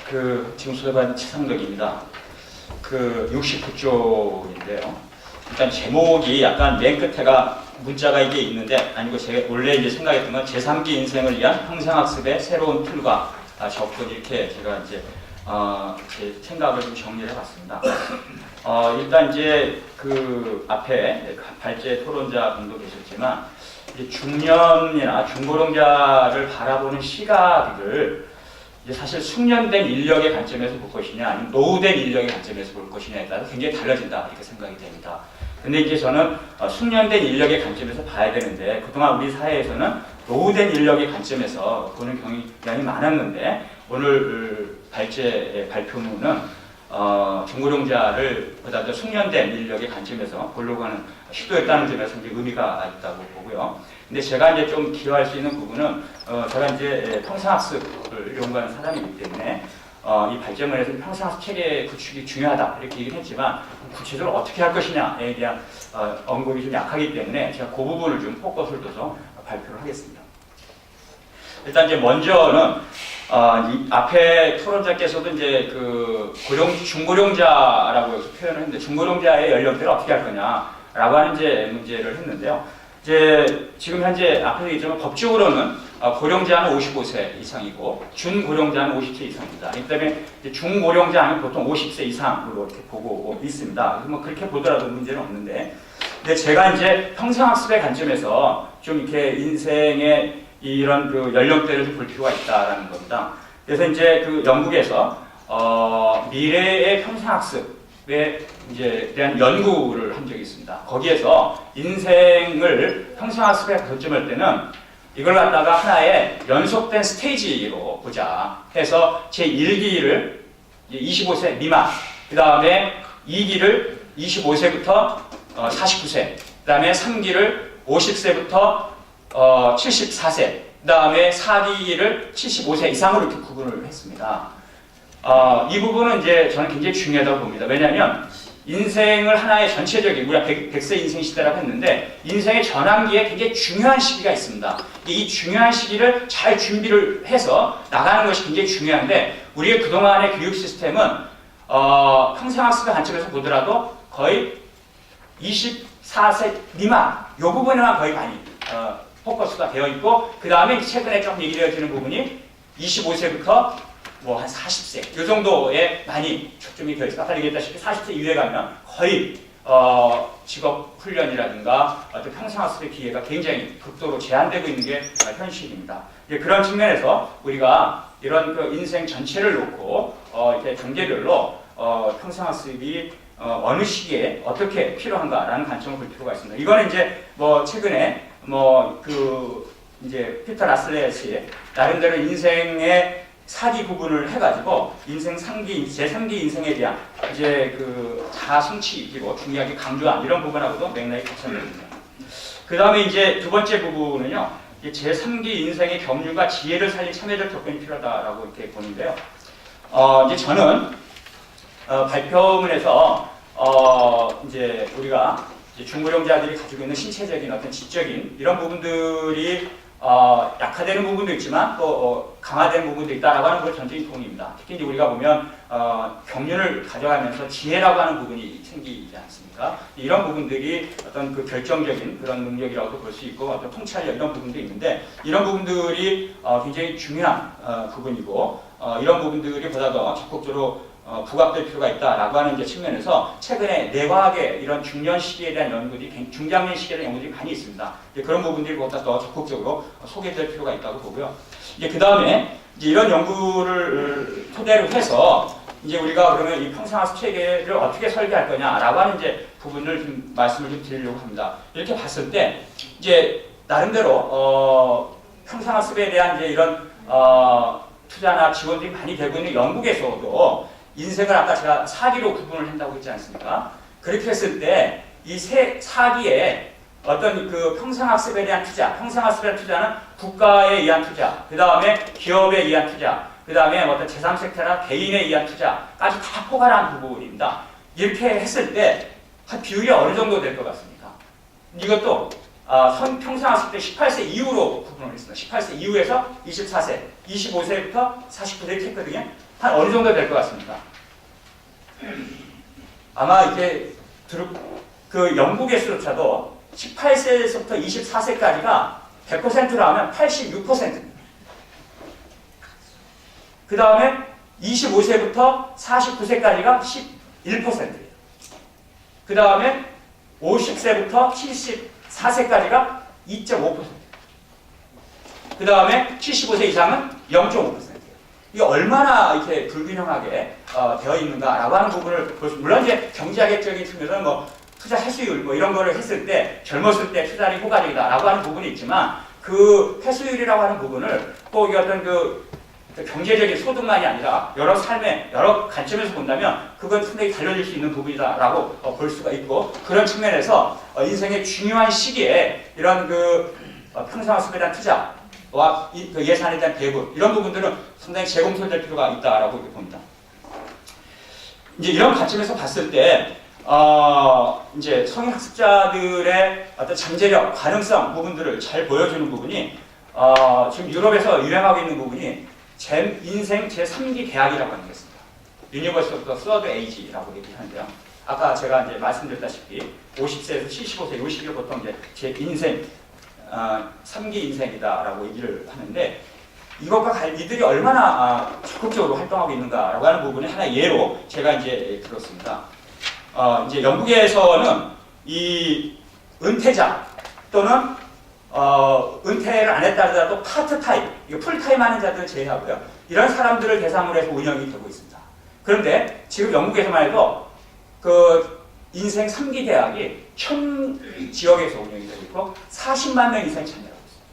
지금 소개받은 최상덕입니다. 69쪽인데요. 일단 제목이 약간 맨 끝에가 문자가 이게 있는데, 아니고 제가 원래 이제 생각했던 건 제3기 인생을 위한 평생학습의 새로운 틀과 접근, 이렇게 제가 이제 제 생각을 좀 정리를 해봤습니다. 일단 이제 앞에 발제 토론자 분도 계셨지만, 이제 중년이나 중고령자를 바라보는 시각을 이제 사실 숙련된 인력의 관점에서 볼 것이냐, 아니면 노후된 인력의 관점에서 볼 것이냐에 따라 굉장히 달라진다, 이렇게 생각이 됩니다. 근데 이제 저는 숙련된 인력의 관점에서 봐야 되는데, 그동안 우리 사회에서는 노후된 인력의 관점에서 보는 경향이 많았는데, 오늘 발표문은 중고령자를 보다 더 숙련된 인력의 관점에서 보려고 하는 시도였다는 점에서 이제 의미가 있다고 보고요. 근데 제가 이제 좀 기여할 수 있는 부분은, 제가 이제 평생학습을 연구하는 사람이기 때문에, 이 발전문에서 평생학습 체계 구축이 중요하다, 이렇게 얘기를 했지만, 구체적으로 어떻게 할 것이냐에 대한 언급이 좀 약하기 때문에, 제가 그 부분을 좀 포커스를 둬서 발표를 하겠습니다. 일단 이제 먼저는, 이 앞에 토론자께서도 이제 중고령자라고 표현을 했는데, 중고령자의 연령대를 어떻게 할 거냐라고 하는 이제 문제를 했는데요. 이제 지금 현재 앞에서 얘기했지만 법적으로는 고령자는 55세 이상이고 준고령자는 50세 이상입니다. 이 때문에 중고령자는 보통 50세 이상으로 이렇게 보고 있습니다. 뭐 그렇게 보더라도 문제는 없는데, 근데 제가 이제 평생학습의 관점에서 좀 이렇게 인생의 이런 연령대를 좀 볼 필요가 있다라는 겁니다. 그래서 이제 영국에서 미래의 평생학습에 이제 대한 연구를 한 적이 있습니다. 거기에서 인생을 평생학습에 거점할 때는 이걸 갖다가 하나의 연속된 스테이지로 보자 해서 제1기를 25세 미만, 그 다음에 2기를 25세부터 49세, 그 다음에 3기를 50세부터 74세, 그 다음에 4기를 75세 이상으로 이렇게 구분을 했습니다. 이 부분은 이제 저는 굉장히 중요하다고 봅니다. 왜냐하면 인생을 하나의 전체적인, 우리가 100세 인생 시대라고 했는데, 인생의 전환기에 굉장히 중요한 시기가 있습니다. 이 중요한 시기를 잘 준비를 해서 나가는 것이 굉장히 중요한데, 우리의 그동안의 교육 시스템은 평생학습의 관점에서 보더라도 거의 24세 미만, 이 부분에만 거의 많이 포커스가 되어 있고, 그 다음에 최근에 조금 얘기되어지는 부분이 25세부터 뭐 한 40세 이 정도에 많이 초점이 되어 있습니다. 아까 얘기했다시피 40세 이후에 가면 거의 직업 훈련이라든가 어떤 평생학습의 기회가 굉장히 극도로 제한되고 있는 게 현실입니다. 그런 측면에서 우리가 이런 인생 전체를 놓고 이렇게 단계별로 평생학습이 어느 시기에 어떻게 필요한가라는 관점을 볼 필요가 있습니다. 이거는 이제 뭐 최근에 이제 피터 라슬렛이 나름대로 인생의 4기 부분을 해가지고 인생 3기, 제3기 인생에 대한 이제 자아 성취이고 중요하게 강조한 이런 부분하고도 맥락이 같습니다. 그 다음에 이제 두 번째 부분은요, 제3기 인생의 경륜과 지혜를 살린 참여적 접근이 필요하다라고 이렇게 보는데요. 이제 저는 발표문에서 이제 우리가 이제 중고령자들이 가지고 있는 신체적인 어떤 지적인 이런 부분들이 약화되는 부분도 있지만 또 강화되는 부분도 있다라고 하는 걸 전적인 동의입니다. 특히 이제 우리가 보면 경륜을 가져가면서 지혜라고 하는 부분이 생기지 않습니까? 이런 부분들이 어떤 결정적인 그런 능력이라고도 볼 수 있고, 어떤 통찰력 이런 부분도 있는데, 이런 부분들이 굉장히 중요한 부분이고, 이런 부분들이 보다 더 적극적으로 부각될 필요가 있다라고 하는 이제 측면에서 최근에 뇌과학의 이런 중년 시기에 대한 연구들이, 중장년 시기에 대한 연구들이 많이 있습니다. 그런 부분들이 보다 더 적극적으로 소개될 필요가 있다고 보고요. 그 다음에 이런 연구를 토대로 해서 이제 우리가 그러면 이 평생학습 체계를 어떻게 설계할 거냐라고 하는 이제 부분을 좀 말씀을 좀 드리려고 합니다. 이렇게 봤을 때 이제 나름대로 평생학습에 대한 이제 이런 투자나 지원들이 많이 되고 있는 영국에서도 인생을 아까 제가 4기로 구분을 한다고 했지 않습니까? 그렇게 했을 때 이 4기에 어떤 평생학습에 대한 투자, 평생학습에 대한 투자는 국가에 의한 투자, 그 다음에 기업에 의한 투자, 그 다음에 어떤 제3섹터나 개인에 의한 투자까지 다 포괄한 부분입니다. 이렇게 했을 때 한 비율이 어느 정도 될 것 같습니까? 이것도 평생학습 때 18세 이후로 구분을 했습니다. 18세 이후에서 24세, 25세부터 49세 이렇게 했거든요. 한 한 어느 정도 될 것 같습니까? 아마 이게 그 영국에서조차도 18세에서부터 24세까지가 100%로 하면 86%입니다. 그 다음에 25세부터 49세까지가 11%예요. 그 다음에 50세부터 74세까지가 2.5%. 그 다음에 75세 이상은 0.5%예요. 이게 얼마나 이렇게 불균형하게 되어 있는가라고 하는 부분을 볼 수, 물론 이제 경제학적인 측면에서는 뭐 투자 회수율 뭐 이런 거를 했을 때 젊었을 때 투자는 효과적이다라고 하는 부분이 있지만 그 회수율이라고 하는 부분을 꼭 어떤 그 경제적인 소득만이 아니라 여러 삶의 여러 관점에서 본다면 그건 상당히 달라질 수 있는 부분이다라고 볼 수가 있고, 그런 측면에서 인생의 중요한 시기에 이런 그 평생학습에 대한 투자와 그 예산에 대한 배분 이런 부분들은 상당히 재검토될 필요가 있다라고 봅니다. 이제 이런 관점에서 봤을 때 이제 성인 학습자들의 어떤 잠재력, 가능성 부분들을 잘 보여주는 부분이 지금 유럽에서 유행하고 있는 부분이 인생 제3기 대학이라고 하는 게 있습니다. University of the Third Age라고 얘기하는데요. 아까 제가 이제 말씀드렸다시피 50세에서 75세 요 시기를 보통 이제 제 인생 3기 인생이다라고 얘기를 하는데, 이것과 이들이 얼마나 적극적으로 활동하고 있는가라고 하는 부분이 하나의 예로 제가 이제 들었습니다. 이제 영국에서는 이 은퇴자 또는 은퇴를 안 했다 하더라도 파트타임, 풀타임 하는 자들을 제외하고요. 이런 사람들을 대상으로 해서 운영이 되고 있습니다. 그런데 지금 영국에서만 해도 그 인생 3기 대학이 1000 지역에서 운영이 되고 있고 40만 명 이상이 참여하고 있습니다.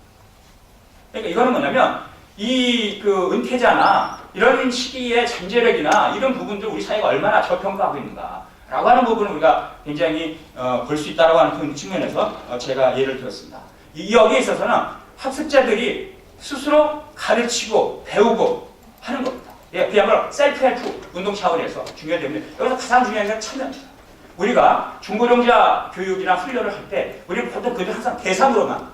그러니까 이거는 뭐냐면 이 그 은퇴자나 이런 시기의 잠재력이나 이런 부분들 우리 사회가 얼마나 저평가하고 있는가 라고 하는 부분을 우리가 굉장히 볼 수 있다고 하는 그런 측면에서 제가 예를 들었습니다. 여기에 있어서는 학습자들이 스스로 가르치고 배우고 하는 겁니다. 예, 그야말로 셀프 헬프 운동 차원에서 중요한 점인데, 여기서 가장 중요한 건 참여입니다. 우리가 중고령자 교육이나 훈련을 할 때 우리는 보통 그들 항상 대상으로만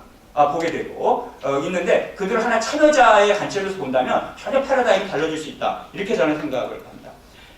보게 되고 있는데, 그들을 하나 참여자의 관점에서 본다면 전혀 패러다임이 달라질 수 있다, 이렇게 저는 생각을 합니다.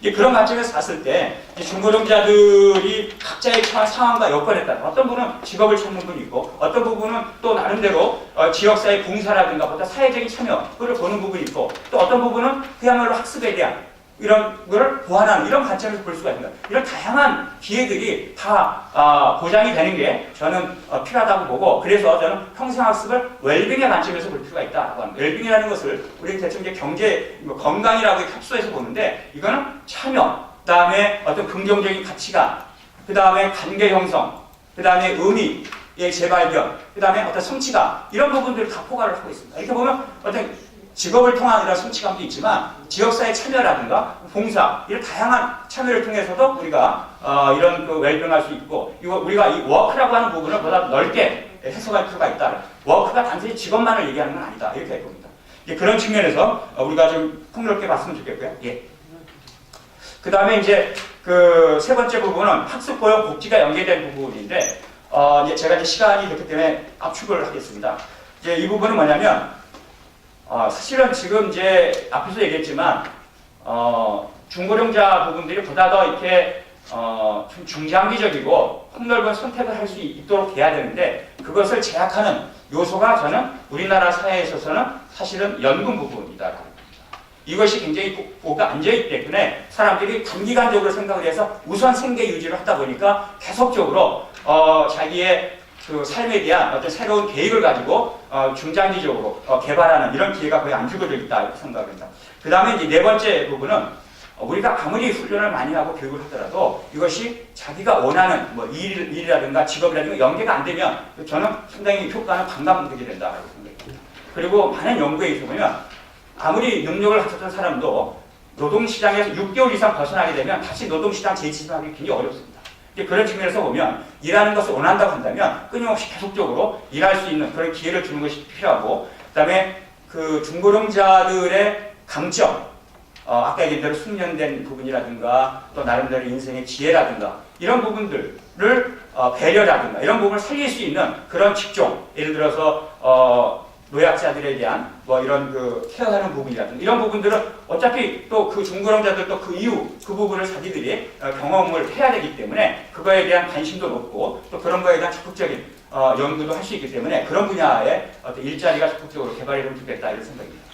그런 관점에서 봤을 때 중고령자들이 각자의 처한 상황과 여건에 따라 어떤 분은 직업을 찾는 분이 있고, 어떤 부분은 또 나름대로 지역사회 봉사라든가 보다 사회적인 참여를 보는 부분이 있고, 또 어떤 부분은 그야말로 학습에 대한 이런 거를 보완하는 이런 관점에서 볼 수가 있습니다. 이런 다양한 기회들이 다 보장이 되는 게 저는 필요하다고 보고, 그래서 저는 평생학습을 웰빙의 관점에서 볼 필요가 있다고 합니다. 웰빙이라는 것을 우리 대충 이제 경제, 건강이라고 협소해서 보는데, 이거는 참여, 그 다음에 어떤 긍정적인 가치관, 그 다음에 관계 형성, 그 다음에 의미의 재발견, 그 다음에 어떤 성취감, 이런 부분들을 다 포괄을 하고 있습니다. 이렇게 보면 어떤 직업을 통한 이런 성취감도 있지만 지역사회 참여라든가 봉사, 이런 다양한 참여를 통해서도 우리가 이런 그 웰빙할 수 있고, 이거 우리가 이 워크라고 하는 부분을 보다 넓게 해석할 필요가 있다. 워크가 단순히 직업만을 얘기하는 건 아니다, 이렇게 봅니다. 그런 측면에서 우리가 좀 폭넓게 봤으면 좋겠고요. 예. 그 다음에 이제 그 세 번째 부분은 학습, 고용, 복지가 연계된 부분인데, 이제 제가 이제 시간이 됐기 때문에 압축을 하겠습니다. 이제 이 부분은 뭐냐면, 사실은 지금 이제 앞에서 얘기했지만, 중고령자 부분들이 보다 더 이렇게, 좀 중장기적이고 폭넓은 선택을 할 수 있도록 돼야 되는데, 그것을 제약하는 요소가 저는 우리나라 사회에 있어서는 사실은 연금 부분이다. 이것이 굉장히 보가 앉아있기 때문에 사람들이 단기간적으로 생각을 해서 우선 생계 유지를 하다 보니까 계속적으로 자기의 그 삶에 대한 어떤 새로운 계획을 가지고 중장기적으로 개발하는 이런 기회가 거의 안 주어져 있다, 이렇게 생각합니다. 그 다음에 이제 네 번째 부분은 우리가 아무리 훈련을 많이 하고 교육을 하더라도 이것이 자기가 원하는 뭐 일이라든가 직업이라든가 연계가 안 되면 저는 상당히 효과는 반감되게 된다고 생각합니다. 그리고 많은 연구에 의해 보면 아무리 능력을 갖췄던 사람도 노동시장에서 6개월 이상 벗어나게 되면 다시 노동시장 재진입하기 굉장히 어렵습니다. 그런 측면에서 보면 일하는 것을 원한다고 한다면 끊임없이 계속적으로 일할 수 있는 그런 기회를 주는 것이 필요하고, 그 다음에 그 중고령자들의 강점, 아까 얘기한 대로 숙련된 부분이라든가 또 나름대로 인생의 지혜라든가 이런 부분들을 배려라든가 이런 부분을 살릴 수 있는 그런 직종, 예를 들어서 노약자들에 대한 뭐 이런 그 케어하는 부분이라든가 이런 부분들은 어차피 또 그 중고령자들도 그 이후 그 부분을 자기들이 경험을 해야 되기 때문에 그거에 대한 관심도 높고 또 그런 거에 대한 적극적인 연구도 할 수 있기 때문에 그런 분야의 어떤 일자리가 적극적으로 개발이 되면 좋겠다 이런 생각입니다.